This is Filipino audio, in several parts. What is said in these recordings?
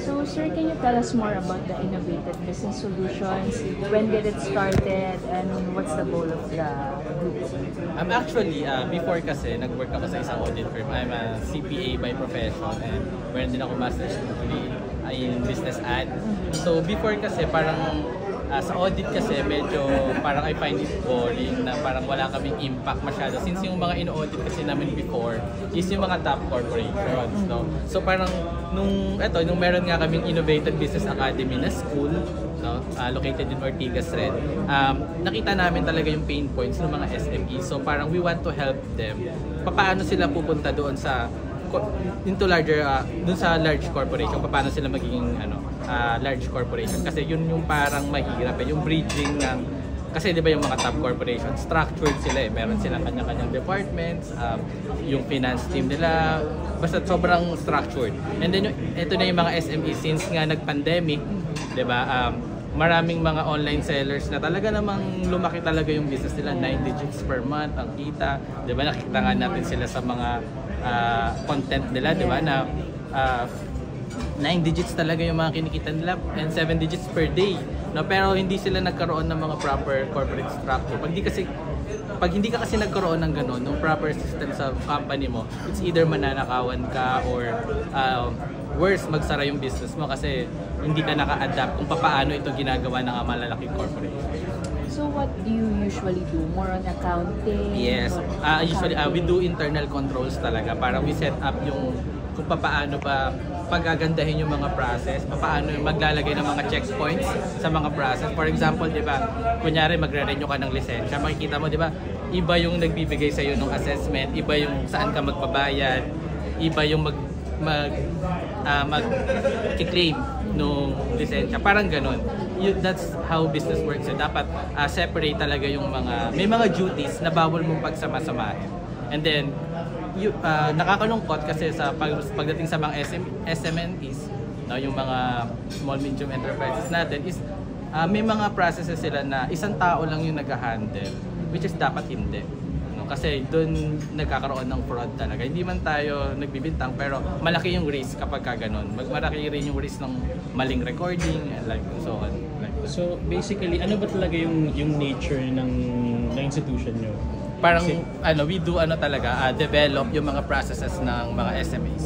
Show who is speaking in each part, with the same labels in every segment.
Speaker 1: So, sir, can you tell us more about the innovative business solutions? When did it started and what's the goal of the group?
Speaker 2: Actually, before kasi, nag-work ako sa isang audit firm. I'm a CPA by profession and meron din ako master's degree in business ad. So, before kasi parang sa audit kasi medyo parang I find it boring na parang wala kaming impact masyado since yung mga in-audit kasi namin before is yung mga top corporations, no? So parang nung meron nga kaming Innovative Business Academy na school, no, located in Ortigas Red, nakita namin talaga yung pain points ng mga SMEs. So parang we want to help them. Paano sila pupunta doon sa into larger dun sa large corporation, paano sila magiging large corporation, kasi yun yung parang mahirap yung bridging ng, kasi di ba yung mga top corporations structured sila meron silang kanya-kanyang departments, yung finance team nila basta sobrang structured, and then ito na yung mga SME since nga nag-pandemic, di ba, maraming mga online sellers na talaga namang lumaki talaga yung business nila, 9 digits per month ang kita, di ba, nakita nga natin sila sa mga content nila, di ba, na 9 digits talaga yung mga kinikita nila and 7 digits per day, no? Pero hindi sila nagkaroon ng mga proper corporate structure. Pag hindi ka kasi nagkaroon ng ganun, ng proper system sa company mo, it's either mananakawan ka or worse, magsara yung business mo kasi hindi ka naka-adapt kung paano ito ginagawa ng malalaking corporation.
Speaker 1: So what do you usually do? More on accounting?
Speaker 2: Yes. Usually we do internal controls talaga. Para we set up yung kung paano ba pagagandahin yung mga process, paano maglalagay ng mga checkpoints sa mga process. For example, di ba, kunyari magre-renew ka ng lisensya, makikita mo, di ba, iba yung nagbibigay sa iyo ng assessment, iba yung saan ka magbabayad, iba yung mag-claim nung lisensya. Parang ganun. That's how business works. So, dapat separate talaga yung may mga duties na bawal mong pagsama-samahin. And then, nakakalungkot kasi sa pagdating sa mga SMNEs, no, yung mga small medium enterprises natin is may mga processes sila na isang tao lang yung nag-handle, which is dapat hindi. Kasi doon nagkakaroon ng fraud talaga. Hindi man tayo nagbibintang pero malaki yung risk kapag gano'n. Malaki rin yung risk ng maling recording and like so on.
Speaker 3: So basically, ano ba talaga yung nature ng institution nyo?
Speaker 2: Parang we do talaga develop yung mga processes ng mga SMEs.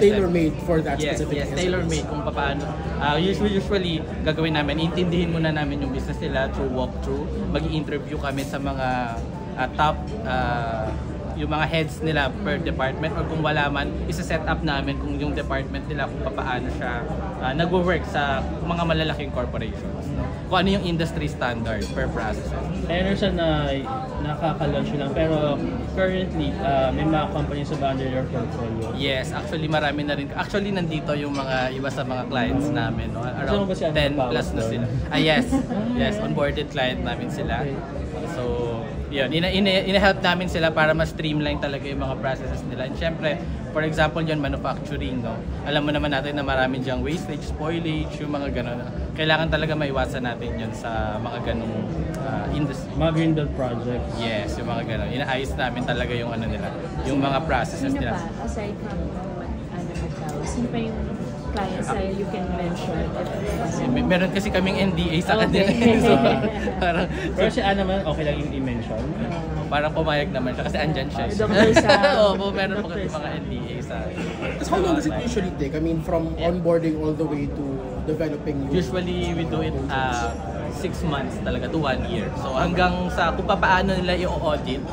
Speaker 4: Tailor-made for that specific
Speaker 2: Yes, tailor-made kung paano. Usually, gagawin namin, intindihin muna namin yung business nila through walkthrough. Mag-i-interview kami sa mga top yung mga heads nila per department, or kung wala man, isa-set up namin kung yung department nila kung paano siya nag-work sa mga malalaking corporations. Kung ano yung industry standard per process.
Speaker 3: I understand na nakaka-launch lang, pero currently, may mga companies ba under your portfolio?
Speaker 2: Yes, actually marami na rin. Actually, nandito yung mga iba sa mga clients namin. No? Around 10 plus na sila. Yes. Yes, onboarded client namin sila. So, yun, ina-help namin sila para mas streamline talaga yung mga processes nila. And syempre, for example, yun, manufacturing, no? Alam mo naman natin na marami diyang wastage, spoilage, yung mga gano'n. Kailangan talaga maiwasan natin yun sa mga ganong industry.
Speaker 3: Mga green belt projects.
Speaker 2: Yes, yung mga gano'n. Inaayos namin talaga yung nila, yung mga processes nila.
Speaker 1: Sino pa, aside from sino pa yung clients na you can mention?
Speaker 2: Meron kasi kaming NDA sa kanila. So, parang,
Speaker 3: pero si Ana naman, okay lang yung i-mention?
Speaker 2: Parang pumayag naman siya kasi andyan siya. Oo, meron po kasi mga NDA sa...
Speaker 4: So how long does it usually take? I mean, from onboarding all the way to developing?
Speaker 2: Usually, we do it 6 months talaga to 1 year. So hanggang sa kung paano nila i-audit,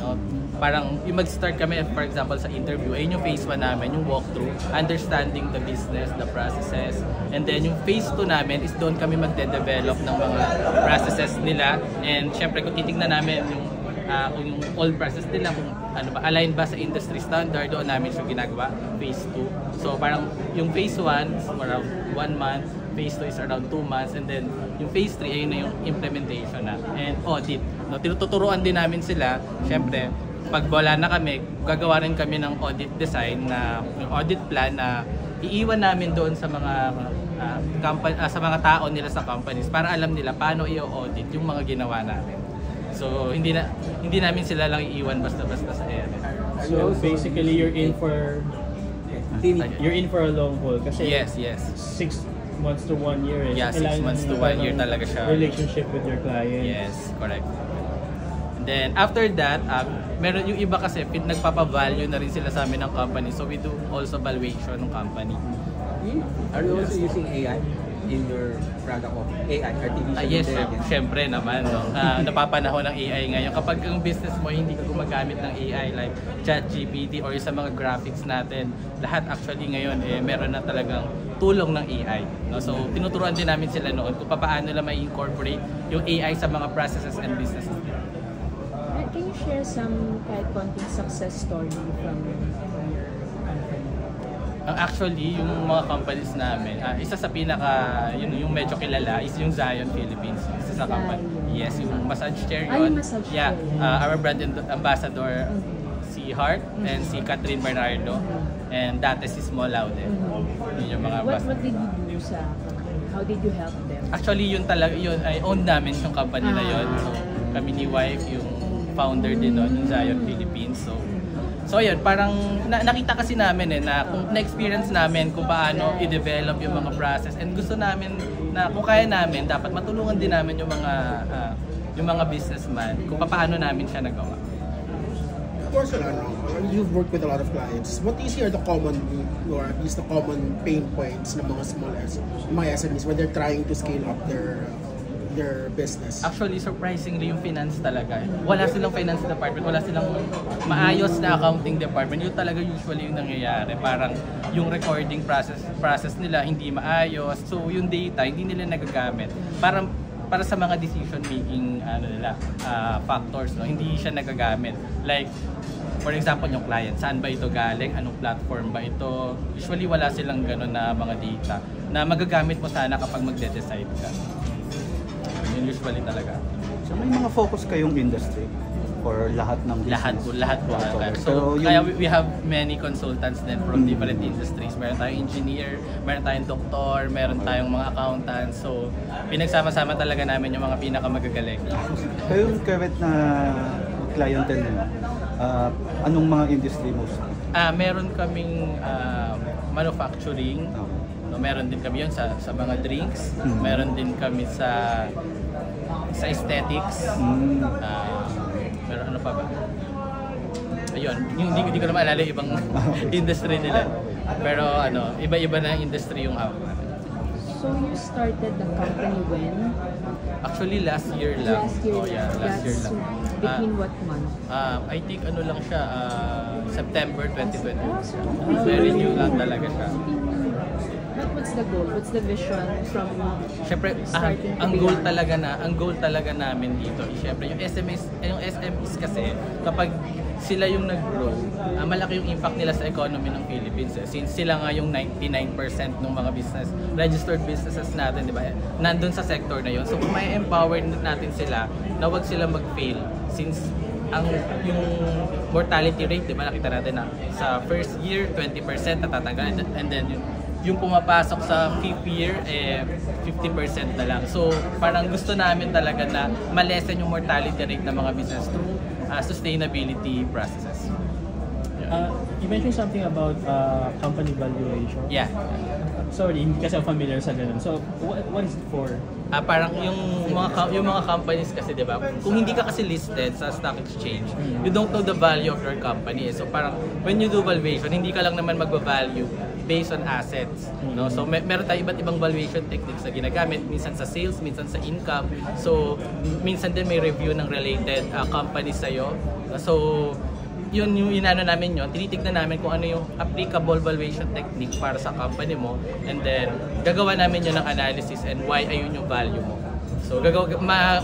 Speaker 2: no? Parang yung mag-start kami, for example, sa interview, ayun yung phase 1 namin, yung walkthrough, understanding the business, the processes, and then yung phase 2 namin is doon kami magde-develop ng mga processes nila, and syempre kung titignan namin yung all process nila, kung ano ba, align ba sa industry standard, doon namin siya ginagawa, phase 2. So parang yung phase 1 is around 1 month, phase 2 is around 2 months, and then yung phase 3, ayun na yung implementation na, and audit. No, tinututuruan din namin sila, syempre, pag wala na kami, gagawa rin kami ng audit design na yung audit plan na iiwan namin doon sa mga sa mga tao nila sa companies para alam nila paano i-audit yung mga ginawa namin. So hindi namin sila lang iiwan basta-basta sa area.
Speaker 3: So basically you're in for you're in for a long haul kasi
Speaker 2: Yes.
Speaker 3: 6 months to 1 year.
Speaker 2: Yeah, 6 months to 1 year talaga siya.
Speaker 3: Relationship with your client.
Speaker 2: Yes, correct. And then after that, meron yung iba kasi nagpapa-value na rin sila sa amin ng company. So we do also valuation ng company.
Speaker 5: Are you also using AI in your product of AI, artificial
Speaker 2: Yes,
Speaker 5: intelligence?
Speaker 2: syempre naman. No? Napapanahon ng AI ngayon. Kapag ang business mo hindi ka gumagamit ng AI like ChatGPT or sa mga graphics natin, lahat actually ngayon meron na talagang tulong ng AI. No? So tinuturuan din namin sila noon kung paano nila ma-incorporate yung AI sa mga processes and businesses.
Speaker 1: Can you share some kahit konting success story from your company?
Speaker 2: Actually, yung mga companies namin, isa sa yung medyo kilala is yung Zion Philippines. Isa sa company. Yes, yung massage chair yun.
Speaker 1: Yung massage
Speaker 2: yeah,
Speaker 1: chair.
Speaker 2: Our brand ambassador, si Hart and si Catherine Bernardo. And dati si Small Laude. Yun yung mga
Speaker 1: What did you do sa company? How did you help them?
Speaker 2: Actually, yun talaga, yun, ay own namin yung company na yun. So, kami ni wife, yung founder din nun, yung Zion Philippines. So ayun, parang nakita kasi namin na kung na-experience namin kung paano i-develop yung mga process and gusto namin na kung kaya namin, dapat matulungan din namin yung mga businessman kung paano namin siya nagawa.
Speaker 4: Of course, you've worked with a lot of clients. What do you see are the common, or at least the common pain points ng mga mga SMEs when they're trying to scale up their business?
Speaker 2: Actually, surprisingly, yung finance talaga. Wala silang finance department, wala silang maayos na accounting department. Yun talaga usually yung nangyayari. Parang yung recording process nila hindi maayos. So, yung data, hindi nila nagagamit. Para sa mga decision making factors, no? Hindi siya nagagamit. Like, for example, yung client, saan ba ito galing? Anong platform ba ito? Usually, wala silang gano'n na mga data na magagamit mo sana kapag magde-decide ka. Yun usually talaga.
Speaker 6: So may mga focus kayong industry or lahat ng business?
Speaker 2: Lahat po. So kaya we have many consultants then from different industries. Meron tayong engineer, meron tayong doktor, meron tayong mga accountants. So pinagsama-sama talaga namin yung mga pinakamagagaling.
Speaker 6: Kayong current na clientele nyo, anong mga industry most?
Speaker 2: Meron kaming manufacturing. No, meron din kami yun sa mga drinks. Meron din kami sa aesthetics. Meron ano pa ba? Ayun, hindi ko na maalala yung ibang industry nila. Pero iba-iba na industry yung hawak natin.
Speaker 1: So you started the company when?
Speaker 2: Actually, last year lang.
Speaker 1: Last year.
Speaker 2: Oh, yeah, last year lang.
Speaker 1: Between what month?
Speaker 2: I think lang siya, September 2020.
Speaker 1: So
Speaker 2: Very new lang talaga siya.
Speaker 1: What's the goal? What's the vision from
Speaker 2: Syempre,
Speaker 1: starting to
Speaker 2: ang
Speaker 1: be
Speaker 2: goal talaga namin dito, syempre yung SMEs kasi kapag sila yung nag-grow, malaki yung impact nila sa economy ng Philippines. Since sila nga yung 99% ng mga registered businesses natin, di ba? Nandun sa sector na yun. So kung may empower natin sila, na wag sila mag-fail. Since yung mortality rate, di ba, nakita natin na sa first year, 20% natatanggal, and then yung pumapasok sa fifth year, 50% na lang. So, parang gusto namin talaga na ma-lessen yung mortality rate ng mga business through sustainability processes.
Speaker 3: You mentioned something about company valuation.
Speaker 2: Yeah.
Speaker 3: Sorry, hindi kasi ako familiar sa ganun. So, what is it for?
Speaker 2: Parang yung mga companies kasi, di ba, kung hindi ka kasi listed sa stock exchange, you don't know the value of your company. So, parang when you do valuation, hindi ka lang naman magba-value based on assets, no? So meron tayong iba't ibang valuation techniques na ginagamit, minsan sa sales, minsan sa income. So minsan din may review ng related companies sa'yo. So yun yung inano namin yun, tinitignan namin kung ano yung applicable valuation technique para sa company mo, and then gagawa namin yun ng analysis and why ayun yung value mo. So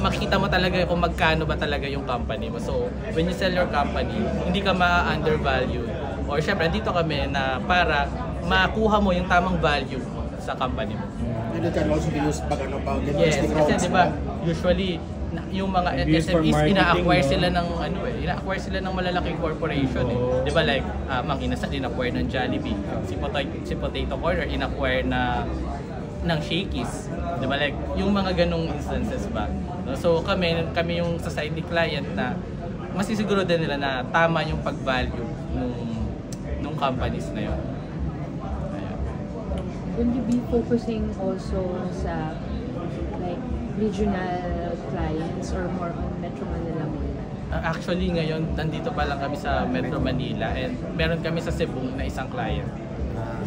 Speaker 2: makita mo talaga kung magkano ba talaga yung company mo. So when you sell your company, hindi ka ma-undervalue. Or syempre dito kami na para makuha mo yung tamang value sa company mo.
Speaker 4: And it can also be used pag
Speaker 2: yes, kasi di ba usually yung mga SMEs ina-acquire sila ng ina-acquire sila ng malalaking corporation Di ba like Mang Inasal ina-acquire ng Jollibee, si Potato Corner ina-acquire ng Shakey's. Di ba like yung mga ganong instances ba. So kami yung society client na masisiguro din nila na tama yung pag-value nung companies na yun.
Speaker 1: will you be focusing also sa like regional clients or more on Metro Manila muna?
Speaker 2: Actually, ngayon, nandito pa lang kami sa Metro Manila and meron kami sa Cebu na isang client.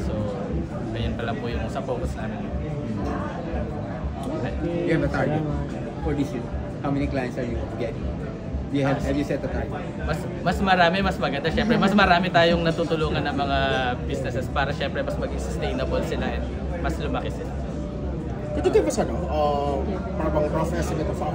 Speaker 2: So, ayun pala po yung sa focus namin.
Speaker 5: You have a target for this year. How many clients are you getting? Have you set a target?
Speaker 2: Mas marami, mas maganda. Siyempre, mas marami tayong natutulungan ng mga businesses para siyempre mas maging sustainable sila and mas lumaki sila.
Speaker 4: Could you give us parang rough estimate of